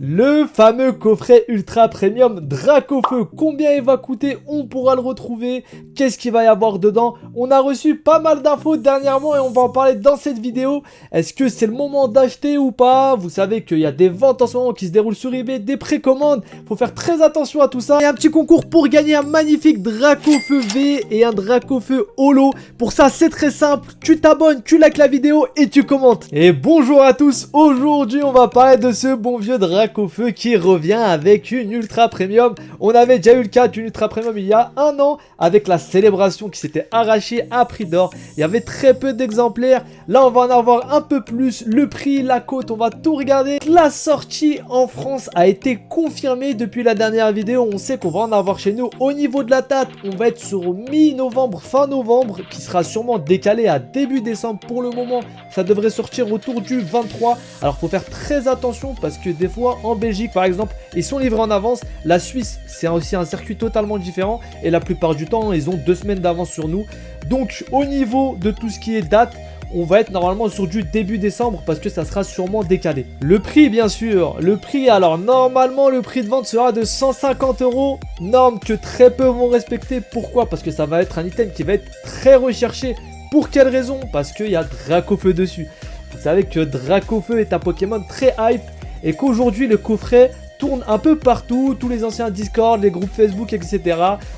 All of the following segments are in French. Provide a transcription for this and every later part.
Le fameux coffret ultra premium Dracofeu, combien il va coûter? On pourra le retrouver. Qu'est-ce qu'il va y avoir dedans? On a reçu pas mal d'infos dernièrement et on va en parler dans cette vidéo. Est-ce que c'est le moment d'acheter ou pas? Vous savez qu'il y a des ventes en ce moment qui se déroulent sur eBay, des précommandes. Faut faire très attention à tout ça. Et un petit concours pour gagner un magnifique Dracofeu V et un Dracofeu Holo. Pour ça, c'est très simple. Tu t'abonnes, tu likes la vidéo et tu commentes. Et bonjour à tous. Aujourd'hui, on va parler de ce bon vieux Dracofeu qui revient avec une ultra premium. On avait déjà eu le cas d'une ultra premium il y a un an avec la célébration qui s'était arrachée à prix d'or. Il y avait très peu d'exemplaires. Là on va en avoir un peu plus. Le prix, la cote, on va tout regarder. La sortie en France a été confirmée depuis la dernière vidéo. On sait qu'on va en avoir chez nous. Au niveau de la date, on va être sur mi-novembre, fin novembre, qui sera sûrement décalé à début décembre. Pour le moment, ça devrait sortir autour du 23. Alors faut faire très attention parce que des fois en Belgique par exemple ils sont livrés en avance. La Suisse c'est aussi un circuit totalement différent et la plupart du temps ils ont 2 semaines d'avance sur nous. Donc au niveau de tout ce qui est date, on va être normalement sur du début décembre parce que ça sera sûrement décalé. Le prix bien sûr, le prix, alors normalement le prix de vente sera de 150 €. Norme que très peu vont respecter. Pourquoi? Parce que ça va être un item qui va être très recherché. Pour quelle raison? Parce qu'il y a Dracofeu dessus. Vous savez que Dracofeu est un Pokémon très hype et qu'aujourd'hui le coffret tourne un peu partout, tous les anciens Discord, les groupes Facebook, etc.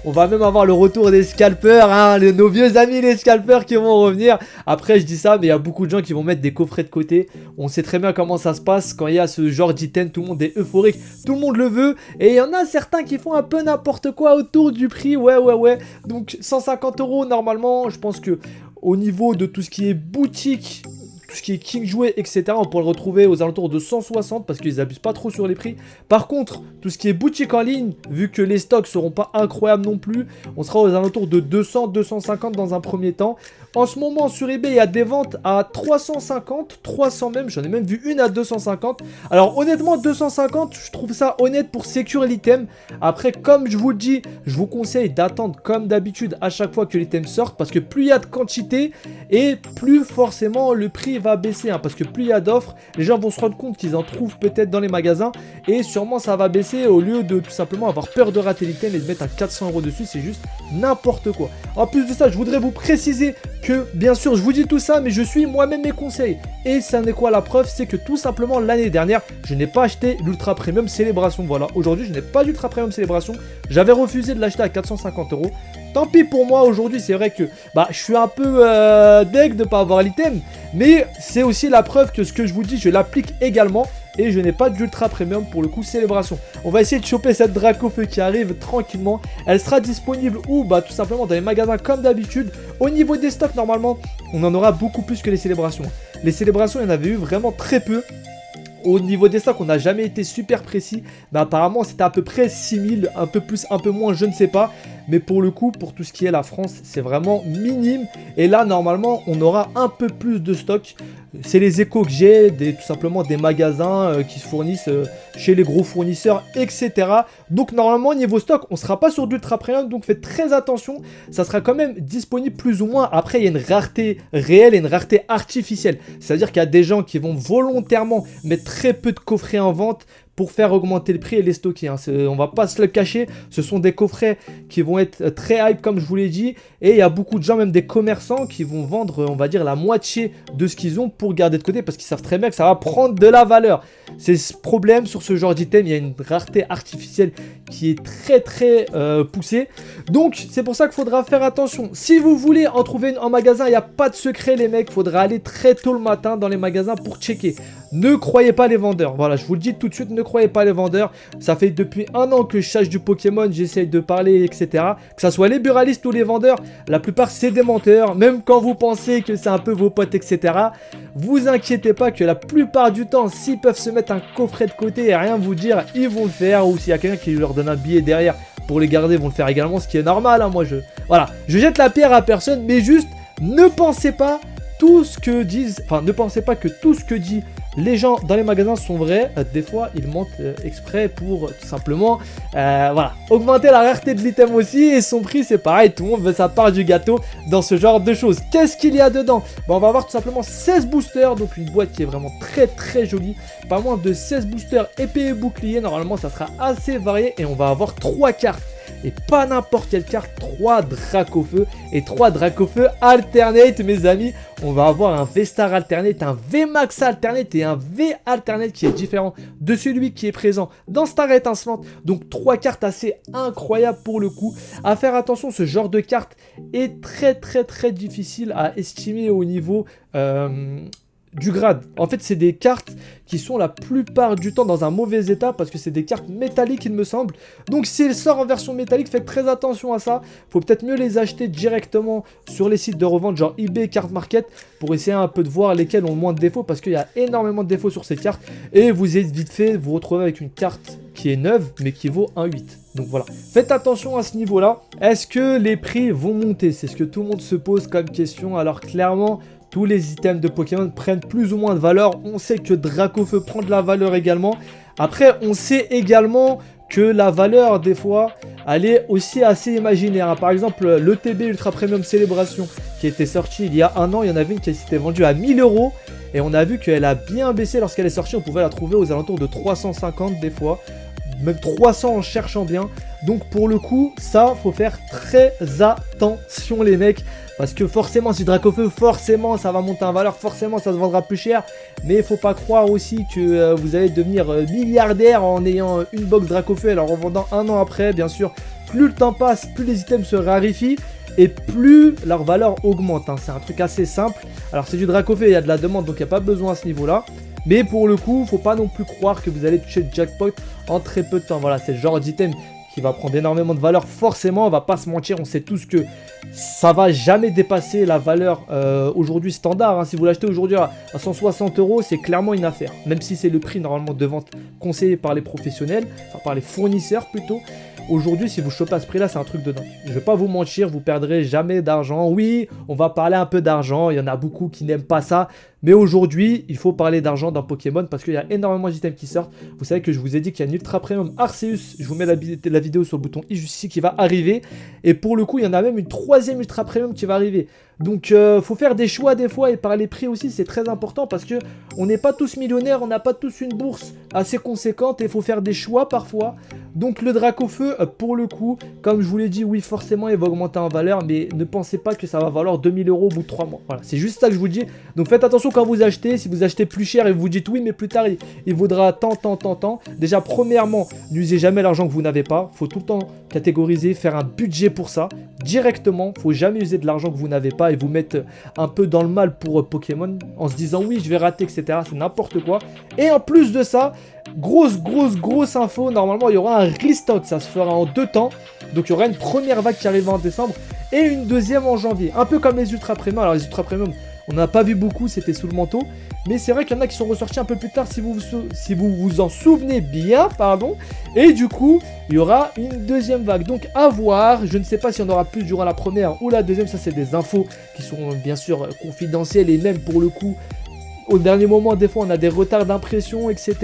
On va même avoir le retour des scalpers, hein, nos vieux amis les scalpers qui vont revenir. Après je dis ça, mais il y a beaucoup de gens qui vont mettre des coffrets de côté. On sait très bien comment ça se passe quand il y a ce genre d'item, tout le monde est euphorique, tout le monde le veut. Et il y en a certains qui font un peu n'importe quoi autour du prix, ouais. Donc 150 € normalement, je pense que au niveau de tout ce qui est boutique, tout ce qui est King Jouet, etc. on pourrait le retrouver aux alentours de 160 parce qu'ils abusent pas trop sur les prix. Par contre, tout ce qui est boutique en ligne, vu que les stocks seront pas incroyables non plus, on sera aux alentours de 200, 250 dans un premier temps. En ce moment sur eBay, il y a des ventes à 350, 300 même, j'en ai même vu une à 250. Alors honnêtement, 250, je trouve ça honnête pour sécuriser l'item. Après, comme je vous le dis, je vous conseille d'attendre comme d'habitude à chaque fois que l'item sorte parce que plus il y a de quantité et plus forcément le prix va baisser, hein, parce que plus il y a d'offres, les gens vont se rendre compte qu'ils en trouvent peut-être dans les magasins et sûrement ça va baisser au lieu de tout simplement avoir peur de rater l'item et de mettre un 400 € dessus, c'est juste n'importe quoi. En plus de ça, je voudrais vous préciser que bien sûr je vous dis tout ça, mais je suis moi-même mes conseils et ça n'est quoi la preuve? C'est que tout simplement l'année dernière je n'ai pas acheté l'Ultra Premium Célébration. Voilà, aujourd'hui je n'ai pas d'Ultra Premium Célébration, j'avais refusé de l'acheter à 450 €. Tant pis pour moi, aujourd'hui c'est vrai que je suis un peu deg de ne pas avoir l'item, mais c'est aussi la preuve que ce que je vous dis je l'applique également et je n'ai pas d'ultra premium pour le coup célébration. On va essayer de choper cette Dracofeu qui arrive tranquillement. Elle sera disponible où? Tout simplement dans les magasins comme d'habitude. Au niveau des stocks normalement on en aura beaucoup plus que les célébrations. Les célébrations il y en avait eu vraiment très peu. Au niveau des stocks, on n'a jamais été super précis. Mais apparemment, c'était à peu près 6000, un peu plus, un peu moins, je ne sais pas. Mais pour le coup, pour tout ce qui est la France, c'est vraiment minime. Et là, normalement, on aura un peu plus de stock. C'est les échos que j'ai, tout simplement des magasins qui se fournissent chez les gros fournisseurs, etc. Donc normalement, niveau stock, on ne sera pas sur d'ultra premium. Donc faites très attention. Ça sera quand même disponible plus ou moins. Après, il y a une rareté réelle et une rareté artificielle. C'est-à-dire qu'il y a des gens qui vont volontairement mettre très peu de coffrets en vente pour faire augmenter le prix et les stocker, hein. On va pas se le cacher, ce sont des coffrets qui vont être très hype comme je vous l'ai dit, et il y a beaucoup de gens, même des commerçants, qui vont vendre, on va dire, la moitié de ce qu'ils ont pour garder de côté, parce qu'ils savent très bien que ça va prendre de la valeur. C'est ce problème sur ce genre d'item, il y a une rareté artificielle qui est très poussée, donc c'est pour ça qu'il faudra faire attention. Si vous voulez en trouver une en magasin, il n'y a pas de secret les mecs, il faudra aller très tôt le matin dans les magasins pour checker. Ne croyez pas les vendeurs, voilà, je vous le dis tout de suite, ne croyez pas les vendeurs. Ça fait depuis un an que je cherche du Pokémon, j'essaye de parler, etc. Que ce soit les buralistes ou les vendeurs, la plupart c'est des menteurs. Même quand vous pensez que c'est un peu vos potes, etc. Vous inquiétez pas que la plupart du temps, s'ils peuvent se mettre un coffret de côté et rien vous dire, ils vont le faire. Ou s'il y a quelqu'un qui leur donne un billet derrière pour les garder, ils vont le faire également, ce qui est normal, hein. Voilà, je jette la pierre à personne, mais juste ne pensez pas tout ce que disent, enfin ne pensez pas que tout ce que dit les gens dans les magasins sont vrais, des fois ils mentent exprès pour tout simplement voilà, augmenter la rareté de l'item aussi, et son prix c'est pareil, tout le monde veut sa part du gâteau dans ce genre de choses. Qu'est-ce qu'il y a dedans? On va avoir tout simplement 16 boosters, donc une boîte qui est vraiment très jolie, pas moins de 16 boosters épée et bouclier, normalement ça sera assez varié, et on va avoir 3 cartes. Et pas n'importe quelle carte, 3 Dracofeu et 3 Dracofeu alternate, mes amis. On va avoir un V-Star alternate, un V-Max alternate et un V alternate qui est différent de celui qui est présent dans Star étincelante. Donc 3 cartes assez incroyables pour le coup. À faire attention, ce genre de carte est très difficile à estimer au niveau du grade. En fait, c'est des cartes qui sont la plupart du temps dans un mauvais état parce que c'est des cartes métalliques, il me semble. Donc, si elles sortent en version métallique, faites très attention à ça. Faut peut-être mieux les acheter directement sur les sites de revente, genre eBay, Card Market, pour essayer un peu de voir lesquels ont moins de défauts parce qu'il y a énormément de défauts sur ces cartes. Et vous êtes vite fait vous retrouver avec une carte qui est neuve mais qui vaut 1,8. Donc voilà, faites attention à ce niveau-là. Est-ce que les prix vont monter? C'est ce que tout le monde se pose comme question. Alors clairement, tous les items de Pokémon prennent plus ou moins de valeur. On sait que Dracofeu prend de la valeur également. Après, on sait également que la valeur, des fois, elle est aussi assez imaginaire. Par exemple, l'ETB Ultra Premium Célébration qui était sorti il y a un an, il y en avait une qui s'était vendue à 1000 €. Et on a vu qu'elle a bien baissé lorsqu'elle est sortie. On pouvait la trouver aux alentours de 350 des fois. Même 300 en cherchant bien. Donc pour le coup, ça, faut faire très attention les mecs. Parce que forcément, si Dracofeu, forcément, ça va monter en valeur. Forcément, ça se vendra plus cher. Mais il faut pas croire aussi que vous allez devenir milliardaire en ayant une box Dracofeu et en revendant un an après. Bien sûr, plus le temps passe, plus les items se raréfient. Et plus leur valeur augmente. Hein. C'est un truc assez simple. Alors c'est du Dracofeu, il y a de la demande, donc il n'y a pas besoin à ce niveau-là. Mais pour le coup, faut pas non plus croire que vous allez toucher le jackpot en très peu de temps. Voilà, c'est le genre d'item qui va prendre énormément de valeur. Forcément, on va pas se mentir, on sait tous que ça va jamais dépasser la valeur aujourd'hui standard. Hein. Si vous l'achetez aujourd'hui à 160 €, c'est clairement une affaire. Même si c'est le prix normalement de vente conseillé par les professionnels, enfin par les fournisseurs plutôt. Aujourd'hui, si vous chopez à ce prix-là, c'est un truc de dingue. Je vais pas vous mentir, vous perdrez jamais d'argent. Oui, on va parler un peu d'argent. Il y en a beaucoup qui n'aiment pas ça. Mais aujourd'hui, il faut parler d'argent dans Pokémon parce qu'il y a énormément d'items qui sortent. Vous savez que je vous ai dit qu'il y a une Ultra Premium Arceus. Je vous mets la vidéo sur le bouton i juste ici qui va arriver. Et pour le coup, il y en a même une 3e Ultra Premium qui va arriver. Donc, faut faire des choix des fois et par les prix aussi, c'est très important parce que on n'est pas tous millionnaires, on n'a pas tous une bourse assez conséquente et il faut faire des choix parfois. Donc, le Dracofeu, pour le coup, comme je vous l'ai dit, oui, forcément, il va augmenter en valeur, mais ne pensez pas que ça va valoir 2000 € au bout de 3 mois. Voilà, c'est juste ça que je vous dis. Donc, faites attention quand vous achetez. Si vous achetez plus cher et vous vous dites oui, mais plus tard, il vaudra tant. Déjà, premièrement, n'usez jamais l'argent que vous n'avez pas. Faut tout le temps catégoriser, faire un budget pour ça. Directement, faut jamais user de l'argent que vous n'avez pas et vous mettre un peu dans le mal pour Pokémon en se disant oui, je vais rater, etc. C'est n'importe quoi. Et en plus de ça, grosse info, normalement il y aura un restock, ça se fera en 2 temps. Donc il y aura une première vague qui arrivera en décembre et une deuxième en janvier. Un peu comme les Ultra Premium. Alors les Ultra Premium, on n'a pas vu beaucoup, c'était sous le manteau. Mais c'est vrai qu'il y en a qui sont ressortis un peu plus tard si vous vous en souvenez bien, pardon. Et du coup, il y aura une deuxième vague. Donc à voir, je ne sais pas si on aura plus durant la première ou la deuxième. Ça c'est des infos qui sont bien sûr confidentielles et même pour le coup, au dernier moment, des fois on a des retards d'impression, etc.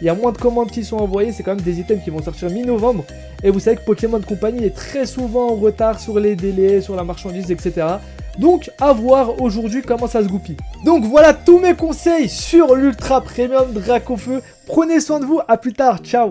Il y a moins de commandes qui sont envoyées, c'est quand même des items qui vont sortir mi-novembre. Et vous savez que Pokémon Company est très souvent en retard sur les délais, sur la marchandise, etc. Donc à voir aujourd'hui comment ça se goupille. Donc voilà tous mes conseils sur l'Ultra Premium Dracofeu. Prenez soin de vous, à plus tard, ciao.